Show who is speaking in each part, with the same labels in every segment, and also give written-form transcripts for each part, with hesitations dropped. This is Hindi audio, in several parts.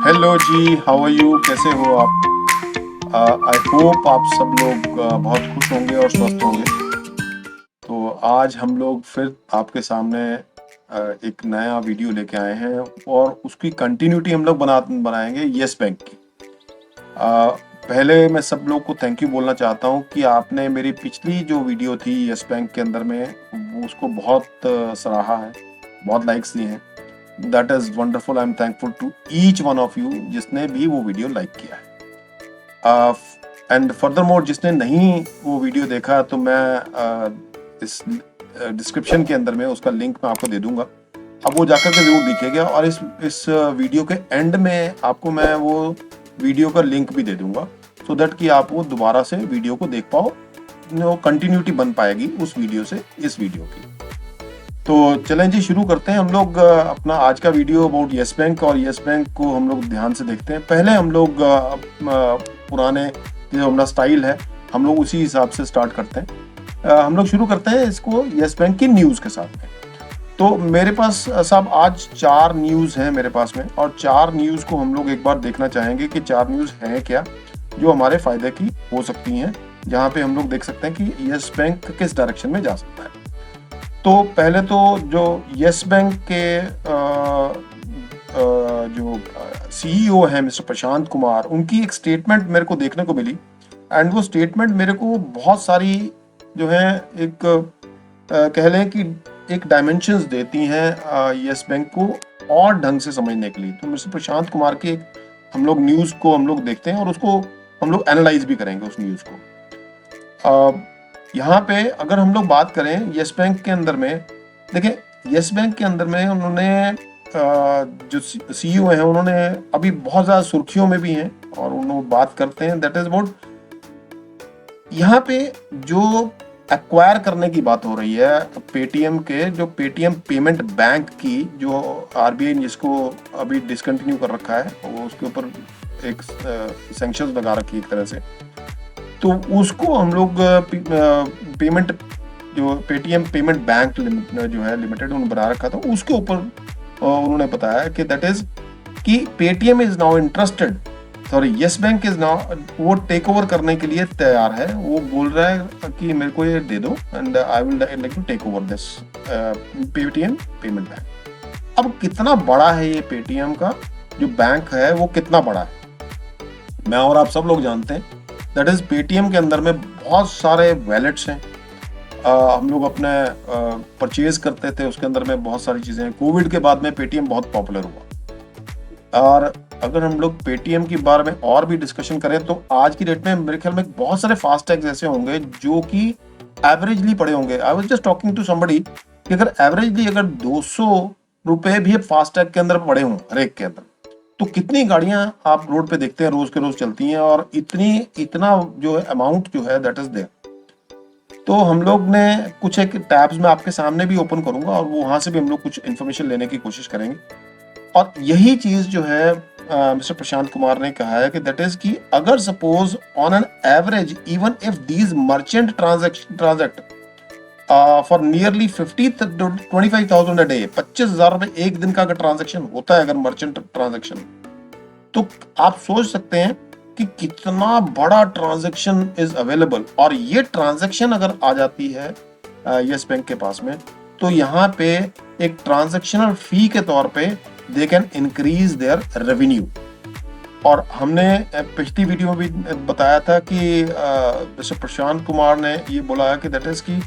Speaker 1: Hello ji, how are you? कैसे हो आप? आई होप आप सब लोग बहुत खुश होंगे और स्वस्थ होंगे। तो आज हम लोग फिर आपके सामने एक नया वीडियो लेके आए हैं और उसकी कंटिन्यूटी हम लोग बनाएंगे येस बैंक की। पहले मैं सब लोग को थैंक यू बोलना चाहता हूँ कि आपने मेरी पिछली जो वीडियो थी येस बैंक के अंदर में उसको बहुत सराहा है, बहुत लाइक्स दिए हैं। That is wonderful. I am thankful to each one of you जिसने भी वो वीडियो लाइक किया है। एंड फर्दर मोर जिसने नहीं वो वीडियो देखा तो मैं इस डिस्क्रिप्शन के अंदर में उसका लिंक मैं आपको दे दूंगा। अब वो जाकर के जरूर देखिएगा और इस वीडियो के एंड में आपको मैं वो वीडियो का लिंक भी दे दूंगा सो दैट कि आप वो दोबारा से वीडियो को देख पाओ। कंटिन्यूटी बन पाएगी उस वीडियो से इस वीडियो की। तो चलें जी, शुरू करते हैं हम लोग अपना आज का वीडियो अबाउट येस बैंक। और येस बैंक को हम लोग ध्यान से देखते हैं। पहले हम लोग पुराने जो हमारा स्टाइल है हम लोग उसी हिसाब से स्टार्ट करते हैं। हम लोग शुरू करते हैं इसको येस बैंक की न्यूज़ के साथ में। तो मेरे पास साहब आज 4 न्यूज़ हैं मेरे पास में, और 4 न्यूज़ को हम लोग एक बार देखना चाहेंगे कि 4 न्यूज़ हैं क्या जो हमारे फायदे की हो सकती हैं, जहाँ पे हम लोग देख सकते हैं कि येस बैंक किस डायरेक्शन में जा सकता है। तो पहले तो जो येस बैंक के जो सीईओ हैं मिस्टर प्रशांत कुमार, उनकी एक स्टेटमेंट मेरे को देखने को मिली। एंड वो स्टेटमेंट मेरे को बहुत सारी जो है एक कह लें कि एक डायमेंशंस देती हैं येस बैंक को और ढंग से समझने के लिए। तो मिस्टर प्रशांत कुमार की एक हम लोग न्यूज़ को हम लोग देखते हैं और उसको हम लोग एनालाइज भी करेंगे उस न्यूज़ को। यहाँ पे अगर हम लोग बात करें येस बैंक के अंदर में, देखिए येस बैंक के अंदर में उन्होंने जो सीईओ हैं उन्होंने अभी बहुत ज़्यादा सुर्खियों में भी हैं और उन्होंने बात करते हैं दैट इज अबाउट यहाँ पे जो एक्वायर करने की बात हो रही है पेटीएम के, जो पेटीएम पेमेंट बैंक की जो आरबीआई ने जिसको अभी डिसकंटिन्यू कर रखा है, वो उसके ऊपर एक सैंक्शंस लगा रखी है एक तरह से। तो उसको हम लोग पेमेंट जो पेटीएम पेमेंट बैंक जो है लिमिटेड उन्होंने बना रखा था, उसके ऊपर उन्होंने बताया कि दैट इज कि Paytm is now interested, sorry yes bank is now, वो टेक ओवर करने के लिए तैयार है। वो बोल रहा है कि मेरे को ये दे दो and I will like to take over this Paytm payment bank. अब कितना बड़ा है ये पेटीएम का जो बैंक है, वो कितना बड़ा है मैं और आप सब लोग जानते हैं। दैट इज पेटीएम के अंदर में बहुत सारे वैलेट्स हैं। हम लोग अपने परचेज करते थे, उसके अंदर में बहुत सारी चीज़ें हैं। कोविड के बाद में पेटीएम बहुत पॉपुलर हुआ। और अगर हम लोग पेटीएम के बारे में और भी डिस्कशन करें तो आज की डेट में मेरे ख्याल में बहुत सारे फास्टैग्स ऐसे होंगे जो कि एवरेजली पड़े होंगे। I was just talking to somebody कि अगर एवरेजली अगर 200 रुपए भी फास्टैग के अंदर पड़े हों हर एक के अंदर, तो कितनी गाड़ियां आप रोड पे देखते हैं रोज के रोज चलती हैं, और इतना जो है अमाउंट जो है दैट इज देयर। तो हम लोग ने कुछ एक टैब्स में आपके सामने भी ओपन करूंगा और वो वहां से भी हम लोग कुछ इन्फॉर्मेशन लेने की कोशिश करेंगे। और यही चीज जो है मिस्टर प्रशांत कुमार ने कहा है कि दैट इज कि अगर suppose on an average even if these merchant transact for nearly 25,000 a day, 25,000 रुपए एक दिन का अगर ट्रांजेक्शन होता है, अगर मर्चेंट ट्रांजेक्शन, तो आप सोच सकते हैं कि कितना बड़ा ट्रांजैक्शन इज अवेलेबल। और ये ट्रांजैक्शन अगर आ जाती है येस बैंक के पास में, तो यहाँ पे एक ट्रांजैक्शनल फी के तौर पे they can increase their revenue. और हमने पिछली वीडियो में भी बताया था कि मिस्टर प्रशांत कुमार ने ये बोला है कि दैट इज की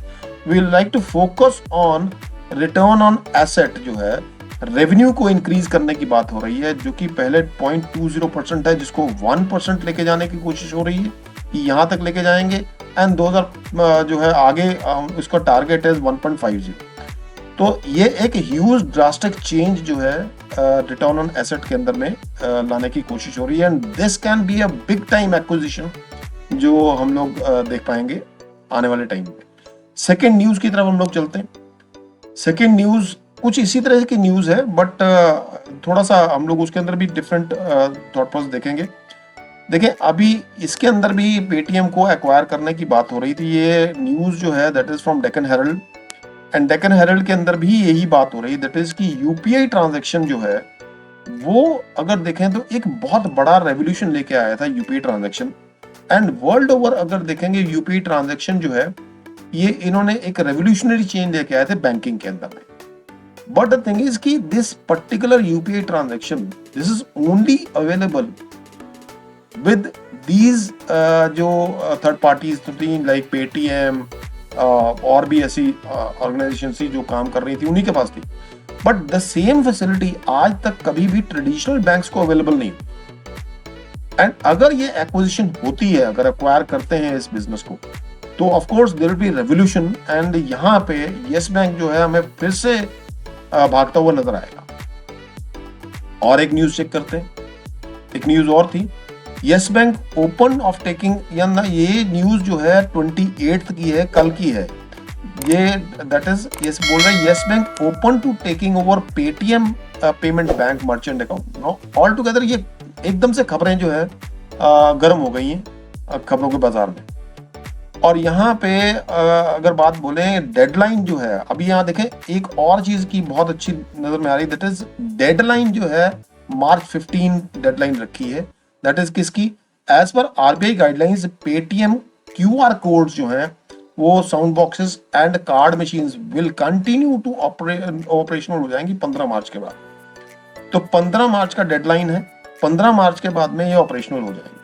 Speaker 1: we like to focus on return on asset, जो है रेवेन्यू को इंक्रीज करने की बात हो रही है, जो कि पहले 0.20% है जिसको 1% लेके जाने की कोशिश हो रही है कि यहाँ तक लेके जाएंगे। एंड 2000 जो है आगे उसका टारगेट है 1.50। तो ये एक ह्यूज ड्रास्टिक चेंज जो है रिटर्न ऑन एसेट के अंदर में लाने की कोशिश हो रही है। And this can be a big time acquisition जो हम लोग देख पाएंगे आने वाले टाइम में। सेकेंड न्यूज की तरफ हम लोग चलते हैं। सेकेंड न्यूज कुछ इसी तरह की न्यूज है, बट थोड़ा सा हम लोग उसके अंदर भी डिफरेंट थॉट प्रोसेस देखेंगे। देखिए अभी इसके अंदर भी पेटीएम को एक्वायर करने की बात हो रही थी। ये न्यूज जो है that is from Deccan Herald, and Deccan Herald के अंदर भी यही बात हो रही है दैट इज कि यूपीआई ट्रांजैक्शन जो है वो अगर देखें तो एक बहुत बड़ा रेवोल्यूशन लेके आया था UPI transaction. And world over अगर देखेंगे यूपीआई ट्रांजैक्शन जो है, ये इन्होंने एक रेवोल्यूशनरी चेंज लेके आए थे बैंकिंग के अंदर में। बट द थिंग इज कि this particular UPI transaction this is only available with these जो थर्ड पार्टीज थी लाइक पेटीएम और भी ऐसी ऑर्गेनाइजेशन थी जो काम कर रही थी, उन्हीं के पास थी। बट द सेम फैसिलिटी आज तक कभी भी ट्रेडिशनल बैंक्स को अवेलेबल नहीं। एंड अगर ये एक्विजिशन होती है, अगर एक्वायर करते हैं इस बिजनेस को, तो of course there will be revolution. And यहाँ पे यस बैंक जो है हमें फिर से भागता हुआ नजर आएगा। और एक न्यूज चेक करते हैं, एक न्यूज और थी, yes Bank open of taking, या ना ये न्यूज जो है 28 की है, कल की है ये, दैट इज यस बोल रहे हैं Yes Bank open to taking over Paytm payment bank merchant account. All together ये एकदम से खबरें जो है गर्म हो गई हैं खबरों के बाजार में। और यहाँ पे अगर बात बोलें डेडलाइन जो है, अभी यहाँ देखें एक और चीज की बहुत अच्छी नजर में आ रही, दैट इज डेडलाइन जो है मार्च 15 डेडलाइन रखी है। दैट इज किसकी? एज पर RBI guidelines Paytm QR codes जो हैं वो sound boxes and card machines will continue to operational हो जाएंगी 15 मार्च के बाद। तो 15 मार्च का डेडलाइन है, 15 मार्च के बाद में ये ऑपरेशनल हो जाएंगी।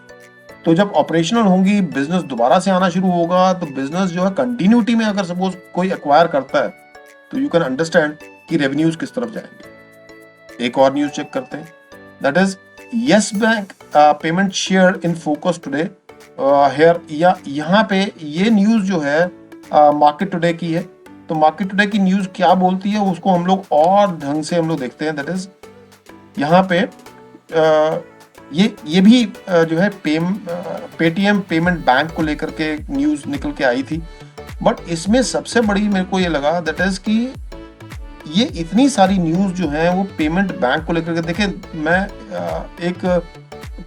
Speaker 1: तो जब ऑपरेशनल होंगी, बिजनेस दोबारा से आना शुरू होगा, तो बिजनेस जो है कंटिन्यूटी में अगर सपोज कोई एक्वायर करता है तो यू कैन अंडरस्टैंड कि रेवेन्यूज किस तरफ जाएंगे। एक और न्यूज चेक करते हैं, that is Yes Bank payment share in focus today here. या यहाँ पे ये न्यूज जो है मार्केट टुडे की है। तो मार्केट टुडे की न्यूज क्या बोलती है उसको हम लोग और ढंग से हम लोग देखते हैं। दैट इज यहाँ पे ये भी जो है पेटीएम पेमेंट बैंक को लेकर के न्यूज निकल के आई थी। बट इसमें सबसे बड़ी मेरे को ये लगा दैट इज कि ये इतनी सारी न्यूज जो है वो पेमेंट बैंक को लेकर के, देखें मैं एक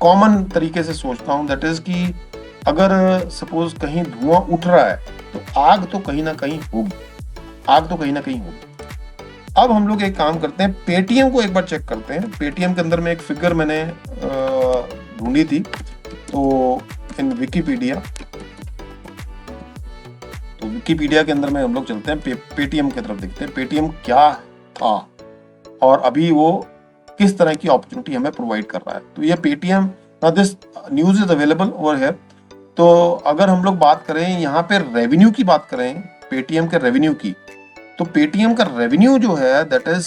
Speaker 1: कॉमन तरीके से सोचता हूँ, दैट इज कि अगर सपोज कहीं धुआं उठ रहा है तो आग तो कहीं ना कहीं होगी, आग तो कहीं ना कहीं होगी। अब हम लोग एक काम करते हैं, पेटीएम को एक बार चेक करते हैं। पेटीएम के अंदर में एक फिगर मैंने ढूंढी थी, तो इन विकिपीडिया, तो विकिपीडिया के अंदर में हम लोग चलते हैं, पेटीएम की तरफ देखते हैं पेटीएम क्या था और अभी वो किस तरह की अपॉर्चुनिटी हमें प्रोवाइड कर रहा है। तो ये Paytm, now this news is available over here. तो अगर हम लोग बात करें यहाँ पे रेवेन्यू की बात करें, पेटीएम के रेवेन्यू की, तो पेटीएम का रेवेन्यू जो है दैट इज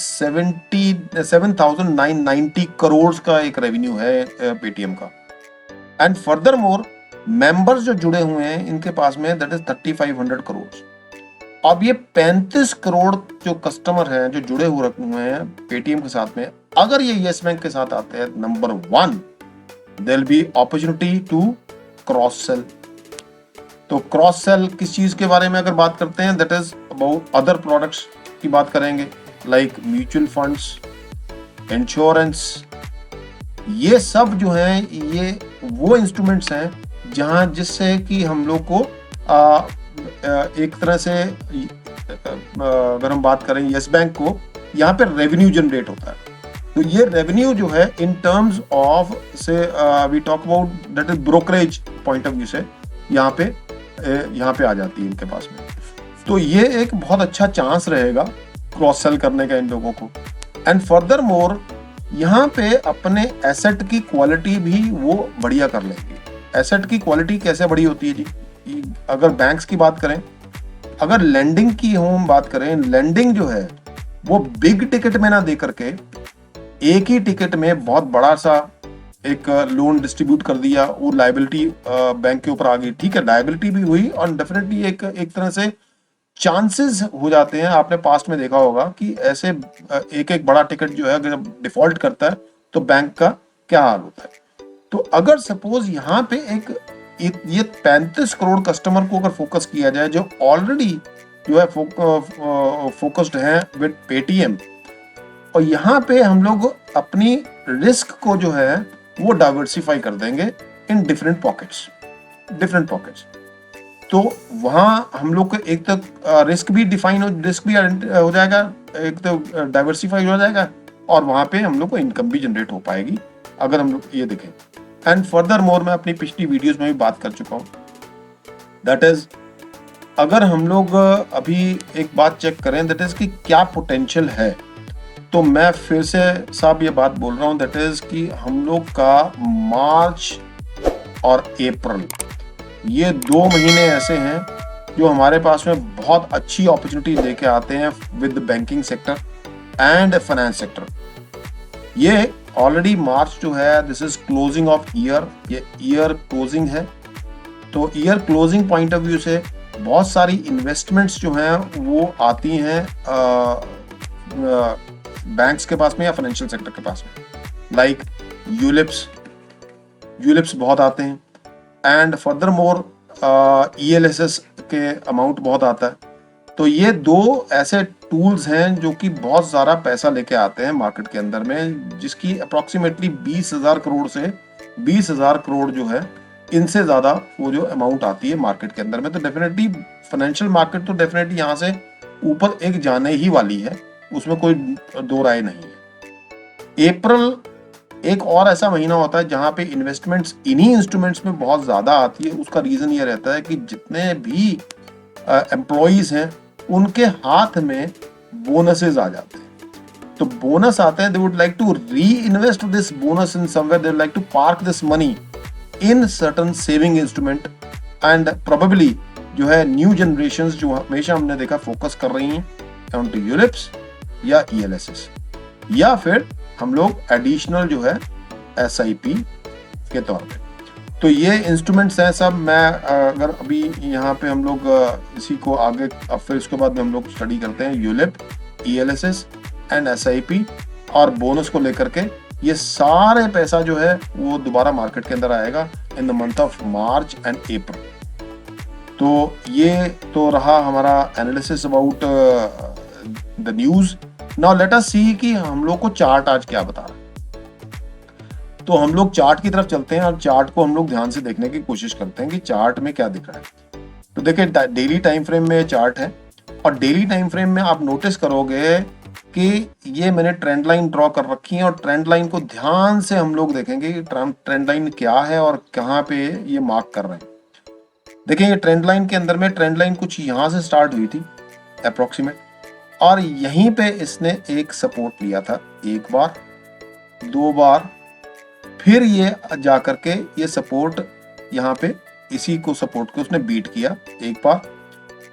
Speaker 1: 7,990 करोड़ का एक रेवेन्यू है पेटीएम का। एंड फर्दर मोर मेंबर्स जो जुड़े हुए हैं इनके पास में दैट इज 3,500 करोड़। अब ये 35 करोड़ जो कस्टमर हैं जो जुड़े हुए हैं पेटीएम के साथ में, अगर ये यस बैंक के साथ आते हैं, number 1 there will be opportunity to cross sell. तो क्रॉस सेल किस चीज के बारे में अगर बात करते हैं, that is about other products की बात करेंगे, लाइक म्यूचुअल फंड्स, इंश्योरेंस। ये सब जो हैं ये वो इंस्ट्रूमेंट्स हैं जहां जिससे कि हम लोग को एक तरह से अगर हम बात करें यस बैंक को, यहाँ पे रेवेन्यू जनरेट होता है। तो ये रेवेन्यू जो है इन टर्म्स ऑफ से we talk about that is brokerage point of view से यहाँ पे आ जाती है इनके पास में। तो ये एक बहुत अच्छा चांस रहेगा क्रॉस सेल करने का इन लोगों को। एंड फर्दर मोर यहाँ पे अपने एसेट की क्वालिटी भी वो बढ़िया कर लेंगे। एसेट की क्वालिटी कैसे बड़ी होती है जी? अगर बैंक्स की बात करें, अगर लेंडिंग की हम बात करें, लेंडिंग जो है वो बिग टिकट में ना दे करके एक ही टिकट में बहुत बड़ा सा एक लोन डिस्ट्रीब्यूट कर दिया, वो लायबिलिटी बैंक के ऊपर आ गई। ठीक है, लायबिलिटी भी हुई और डेफिनेटली एक तरह से चांसेस हो जाते हैं। आपने पास्ट में देखा होगा कि ऐसे एक बड़ा टिकट जो है अगर डिफॉल्ट करता है तो बैंक का क्या हाल होता है। तो अगर सपोज यहाँ पे ये 35 करोड़ कस्टमर को अगर फोकस किया जाए जो ऑलरेडी जो है फोकस्ड है विद पेटीएम, और यहाँ पे हम लोग अपनी रिस्क को जो है वो डाइवर्सिफाई कर देंगे इन डिफरेंट पॉकेट्स। तो वहाँ हम लोग को एक तो रिस्क भी डिफाइन रिस्क भी हो जाएगा, एक तो डाइवर्सिफाई हो जाएगा, और वहां पे हम लोग को इनकम भी जनरेट हो पाएगी अगर हम लोग ये देखें। एंड फर्दर मोर मैं अपनी पिछली वीडियोस में भी बात कर चुका हूँ, दैट इज अगर हम लोग अभी एक बात चेक करें, दैट इज कि क्या पोटेंशियल है, तो मैं फिर से साहब ये बात बोल रहा हूँ, दैट इज कि हम लोग का मार्च और अप्रैल ये 2 महीने ऐसे हैं जो हमारे पास में बहुत अच्छी अपॉर्चुनिटी लेके आते हैं with banking sector and finance sector. ये ऑलरेडी मार्च जो है, this is closing of year, ये ईयर क्लोजिंग है। तो year closing point of view से बहुत सारी इन्वेस्टमेंट्स जो हैं वो आती हैं बैंक्स के पास में या फाइनेंशियल सेक्टर के पास में, लाइक यूलिप्स बहुत आते हैं, एंड फर्दर मोर ELSS के अमाउंट बहुत आता है। तो ये 2 ऐसे टूल्स हैं जो कि बहुत ज़्यादा पैसा लेके आते हैं मार्केट के अंदर में, जिसकी अप्रॉक्सीमेटली 20,000 करोड़ से 20,000 करोड़ जो है, इनसे ज़्यादा वो जो अमाउंट आती है मार्केट के अंदर में। तो डेफिनेटली फाइनेंशियल मार्केट तो डेफिनेटली यहाँ से ऊपर एक जाने ही वाली है, उसमें कोई दो राय नहीं है। अप्रैल एक और ऐसा महीना होता है जहां पे इन्वेस्टमेंट्स इन्हीं इंस्ट्रूमेंट्स में बहुत ज्यादा आती है। उसका रीजन ये रहता है कि जितने भी एम्प्लॉइज हैं उनके हाथ में बोनसेस आ जाते हैं। तो बोनस आते हैं, they would like to reinvest this bonus in somewhere, they would like to park this money in certain saving instrument, and probably जो है न्यू जनरेशंस जो हमेशा हमने देखा फोकस कर रही हैं ऑन टू यूलिप्स या ELSS, या फिर हम लोग एडिशनल जो है SIP के तौर पे। तो ये इंस्ट्रूमेंट्स हैं सब। मैं अगर अभी यहाँ पे हम लोग इसी को आगे अब फिर उसके बाद में हम लोग स्टडी करते हैं यूलिप, ELSS एंड SIP और बोनस को लेकर के, ये सारे पैसा जो है वो दोबारा मार्केट के अंदर आएगा in the month of March and April. तो ये तो रहा हमारा analysis about the news. Now let us see कि हम लोग को चार्ट आज क्या बता रहा है। तो हम लोग चार्ट की तरफ चलते हैं और चार्ट को हम लोग ध्यान से देखने की कोशिश करते हैं कि चार्ट में क्या दिख रहा है। तो देखिए डेली टाइम फ्रेम में चार्ट है, और डेली टाइम फ्रेम में आप नोटिस करोगे कि ये मैंने ट्रेंड लाइन ड्रॉ कर रखी है, और ट्रेंड लाइन को ध्यान से हम लोग देखेंगे कि ट्रेंड लाइन क्या है और कहाँ पे ये मार्क कर रहे हैं। देखिए ये ट्रेंड लाइन के अंदर में ट्रेंड लाइन कुछ यहाँ से स्टार्ट हुई थी अप्रोक्सीमेट, और यहीं पे इसने एक सपोर्ट लिया था, एक बार 2 बार, फिर ये जा करके ये सपोर्ट यहाँ पे इसी को सपोर्ट को उसने बीट किया एक बार।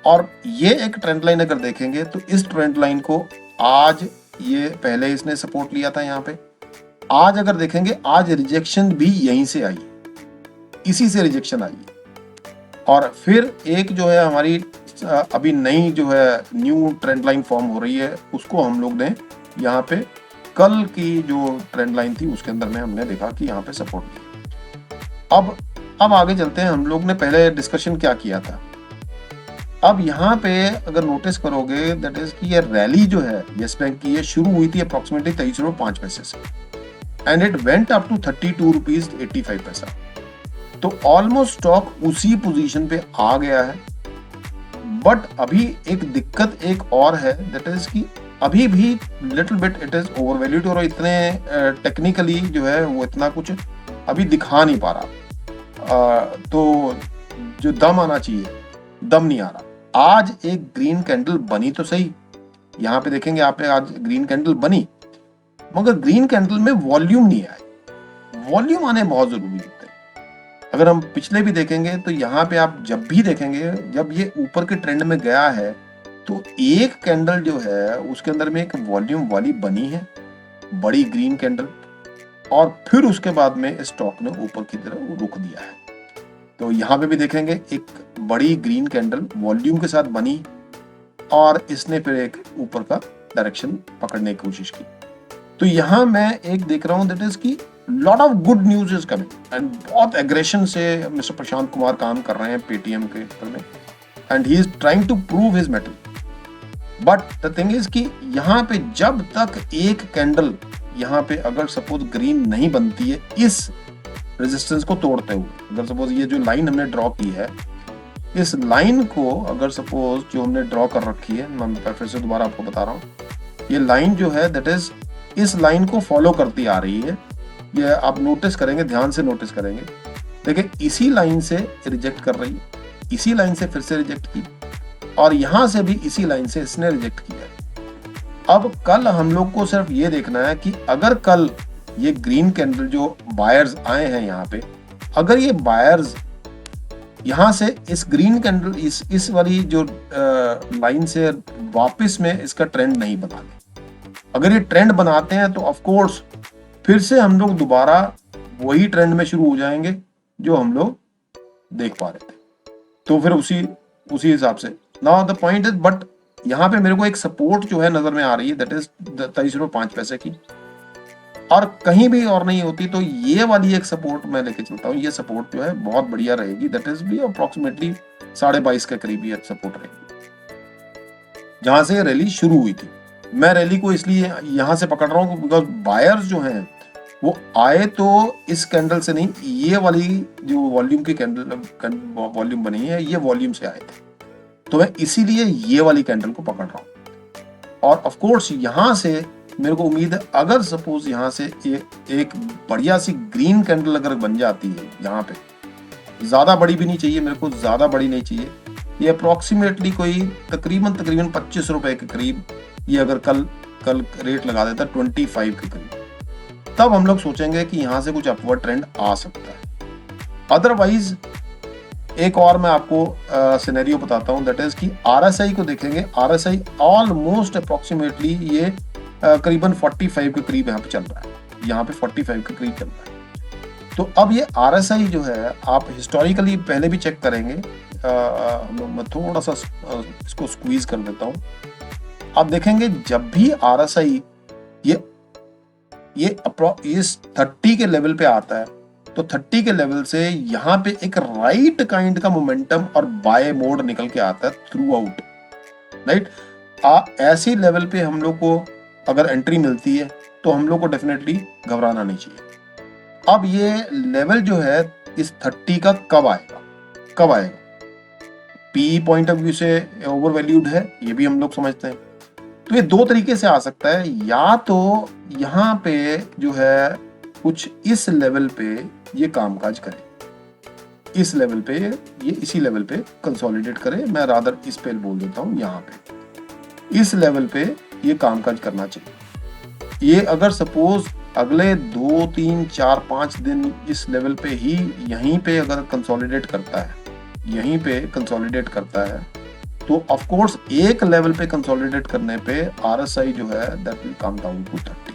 Speaker 1: और ये एक ट्रेंड लाइन अगर देखेंगे तो इस ट्रेंड लाइन को आज ये पहले इसने सपोर्ट लिया था यहाँ पे, आज अगर देखेंगे आज रिजेक्शन भी यहीं से आई, इसी से रिजेक्शन आई। और फिर एक जो है हमारी अभी नई जो है न्यू ट्रेंड लाइन फॉर्म हो रही है, उसको हम लोग ने यहाँ पे कल की जो ट्रेंड लाइन थी उसके अंदर में हमने देखा कि यहाँ पे सपोर्ट दिया। अब आगे चलते हैं। हम लोग ने पहले डिस्कशन क्या किया था। अब यहाँ पे अगर नोटिस करोगे दैट इज कि ये रैली जो है येस बैंक की, ये शुरू हुई थी अप्रोक्सीमेटली 23.05 से, and it went up to 32.85 rupees. तो ऑलमोस्ट स्टॉक उसी पोजीशन पे आ गया है। बट अभी एक दिक्कत एक और है, दैट इज कि अभी भी little bit it is overvalued, और इतने टेक्निकली जो है वो इतना कुछ अभी दिखा नहीं पा रहा। तो जो दम आना चाहिए दम नहीं आ रहा। आज एक ग्रीन कैंडल बनी तो सही, यहाँ पे देखेंगे आप, आज ग्रीन कैंडल बनी, मगर ग्रीन कैंडल में वॉल्यूम नहीं आया। वॉल्यूम आने बहुत जरूरी होते हैं। अगर हम पिछले भी देखेंगे तो यहाँ पे आप जब भी देखेंगे, जब ये ऊपर के ट्रेंड में गया है तो एक कैंडल जो है उसके अंदर में एक वॉल्यूम वाली बनी है, बड़ी ग्रीन कैंडल, और फिर उसके बाद में स्टॉक ने ऊपर की तरफ रुख दिया है। तो यहाँ पे भी देखेंगे एक बड़ी ग्रीन कैंडल वॉल्यूम के साथ बनी, और इसने फिर एक ऊपर का डायरेक्शन पकड़ने की कोशिश की। तो यहाँ मैं एक देख रहा हूँ दैट इज की lot of good news is coming, and बहुत एग्रेशन से मिस्टर प्रशांत कुमार काम कर रहे हैं पेटीएम के ऊपर में, and he is trying to prove his mettle. But the thing is कि यहाँ पे जब तक एक कैंडल यहाँ पे अगर सपोज ग्रीन नहीं बनती है इस रेजिस्टेंस को तोड़ते हुए, अगर सपोज ये जो लाइन हमने ड्रॉ की है, इस लाइन को अगर सपोज जो हमने ड्रॉ कर रखी है, मैं फिर से दोबारा आपको बता रहा हूँ, ये लाइन जो है दैट इज इस लाइन को फॉलो करती आ रही है। ये आप नोटिस करेंगे, ध्यान से नोटिस करेंगे, देखिए इसी लाइन से रिजेक्ट कर रही है, इसी लाइन से फिर से रिजेक्ट की, और यहां से भी इसी लाइन से इसने रिजेक्ट किया। अब कल हम लोग को सिर्फ ये देखना है कि अगर कल ये ग्रीन कैंडल जो बायर्स आए हैं यहाँ पे, अगर ये बायर्स यहां से इस ग्रीन कैंडल इस वाली जो लाइन से वापस में इसका ट्रेंड नहीं बनाते, अगर ये ट्रेंड बनाते हैं तो ऑफ कोर्स फिर से हम लोग दोबारा वही ट्रेंड में शुरू हो जाएंगे जो हम लोग देख पा रहे थे। तो फिर उसी हिसाब से now the point is, but यहाँ पे मेरे को एक सपोर्ट जो है नजर में आ रही है, दैट इज 23.05 की, और कहीं भी और नहीं होती तो ये वाली एक सपोर्ट मैं लेके चलता हूँ। ये सपोर्ट जो है बहुत बढ़िया रहेगी, दैट इज भी अप्रोक्सीमेटली 22.5 के करीब ये सपोर्ट रहेगी जहां से रैली शुरू हुई थी। मैं रैली को इसलिए यहां से पकड़ रहा हूँ बिकॉज बायर्स जो हैं वो आए तो इस कैंडल से नहीं, ये वाली जो वॉल्यूम की कैंडल वॉल्यूम बनी है ये वॉल्यूम से आए थे, तो मैं इसीलिए ये वाली कैंडल को पकड़ रहा हूँ। और ऑफ कोर्स यहां से मेरे को उम्मीद है अगर सपोज यहां से एक बढ़िया सी ग्रीन कैंडल अगर बन जाती है, यहाँ पे ज्यादा बड़ी भी नहीं चाहिए मेरे को, ज्यादा बड़ी नहीं चाहिए, ये अप्रोक्सीमेटली कोई तकरीबन 25 रुपए के करीब ये अगर कल रेट लगा देता 25 के करीब, तब हम लोग सोचेंगे कि यहां से कुछ अपवर्ड ट्रेंड आ सकता है। अदरवाइज एक और मैं आपको सिनेरियो बताता हूं, दैट इज कि आरएसआई को देखेंगे, आरएसआई ऑलमोस्ट अप्रोक्सीमेटली ये करीबन 45 के करीब यहाँ पे चल रहा है, यहाँ पे 45 के करीब चल रहा है। तो अब ये आरएसआई जो है आप हिस्टोरिकली पहले भी चेक करेंगे, मैं थोड़ा सा इसको स्क्वीज कर देता हूँ। आप देखेंगे जब भी आरएसआई ये 30 के लेवल पे आता है तो 30 के लेवल से यहाँ पे एक राइट काइंड का मोमेंटम और बाय मोड निकल के आता है थ्रू आउट, राइट। ऐसी लेवल पे हम लोग को अगर एंट्री मिलती है तो हम लोग को डेफिनेटली घबराना नहीं चाहिए। अब ये लेवल जो है इस 30 का कब आएगा, पी पॉइंट ऑफ व्यू से ओवर वैल्यूड है, ये भी हम लोग समझते हैं। तो ये दो तरीके से आ सकता है, या तो यहाँ पे जो है कुछ इस लेवल पे ये कामकाज करे, इस लेवल पे ये इसी लेवल पे कंसोलिडेट करे, मैं रादर इस पे बोल देता हूँ, यहाँ पे इस लेवल पे ये कामकाज करना चाहिए। ये अगर सपोज अगले 2, 3, 4, 5 दिन इस लेवल पे ही यहीं पे अगर कंसोलिडेट करता है, यहीं पे कंसोलिडेट करता है, तो ऑफ कोर्स एक लेवल पे कंसोलिडेट करने पे आरएसआई जो है that will come down to 30।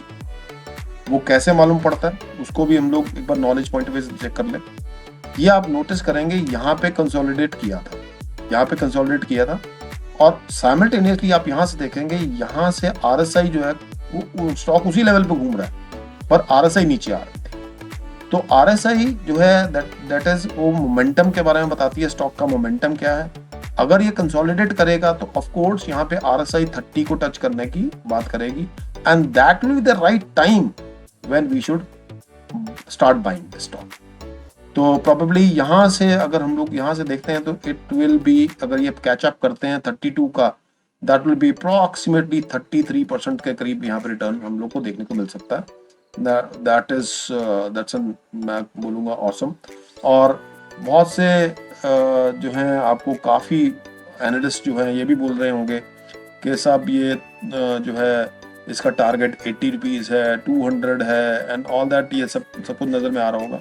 Speaker 1: वो कैसे मालूम पड़ता है उसको भी हम लोग एक बार नॉलेज पॉइंट ऑफ व्यू से चेक कर लें। ये आप नोटिस करेंगे यहाँ पे कंसोलिडेट किया था, यहाँ पे कंसोलिडेट किया था, और साइमल्टेनियसली आप यहाँ से देखेंगे यहाँ से आरएसआई जो है वो स्टॉक उसी लेवल पे घूम रहा है पर आरएसआई नीचे आ रही थी। तो आरएसआई जो है दैट इज वो मोमेंटम के बारे में बताती है, स्टॉक का मोमेंटम क्या है। अगर ये कंसोलिडेट करेगा तो ऑफ कोर्स यहाँ पे आरएसआई 30 को टच करने की बात करेगी, and that will be the right time when we should start buying the stock. तो प्रोबेबली यहाँ से अगर हम लोग यहाँ से देखते हैं तो इट विल बी, अगर ये कैचअप करते हैं 32 का, दैट विल बी अप्रोक्सीमेटली 33% के करीब यहाँ पे रिटर्न हम लोग को देखने को मिल सकता है। दैट्स मैं बोलूँगा ऑसम। और बहुत से जो हैं आपको काफ़ी एनालिस्ट जो हैं ये भी बोल रहे होंगे कि साहब ये जो है इसका टारगेट 80 रुपीज़ है, 200 है एंड ऑल दैट, ये सब कुछ नज़र में आ रहा होगा।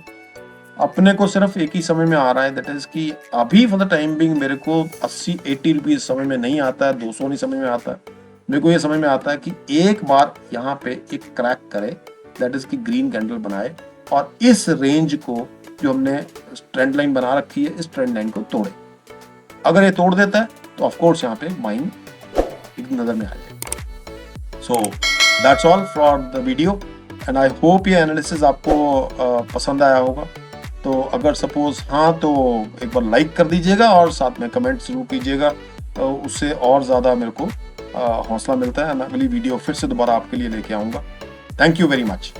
Speaker 1: अपने को सिर्फ एक ही समय में आ रहा है, दैट इज कि अभी फॉर द टाइम बिंग मेरे को 80-80 रुपीज समय में नहीं आता है, 200 नहीं समय में आता है, मेरे को ये समय में आता है कि एक बार यहाँ पे एक क्रैक करे, दैट इज कि ग्रीन कैंडल बनाए और इस रेंज को जो हमने ट्रेंड लाइन बना रखी है इस ट्रेंड लाइन को तोड़े। अगर ये तोड़ देता है तो ऑफ कोर्स यहाँ पे बाइंग एक नजर में आ जाएगी। So that's all for the video and I hope ये एनालिसिस आपको पसंद आया होगा। तो अगर सपोज हाँ तो एक बार लाइक कर दीजिएगा और साथ में कमेंट जरूर कीजिएगा, तो उससे और ज़्यादा मेरे को हौसला मिलता है। अगली वीडियो फिर से दोबारा आपके लिए लेके आऊँगा। Thank you very much.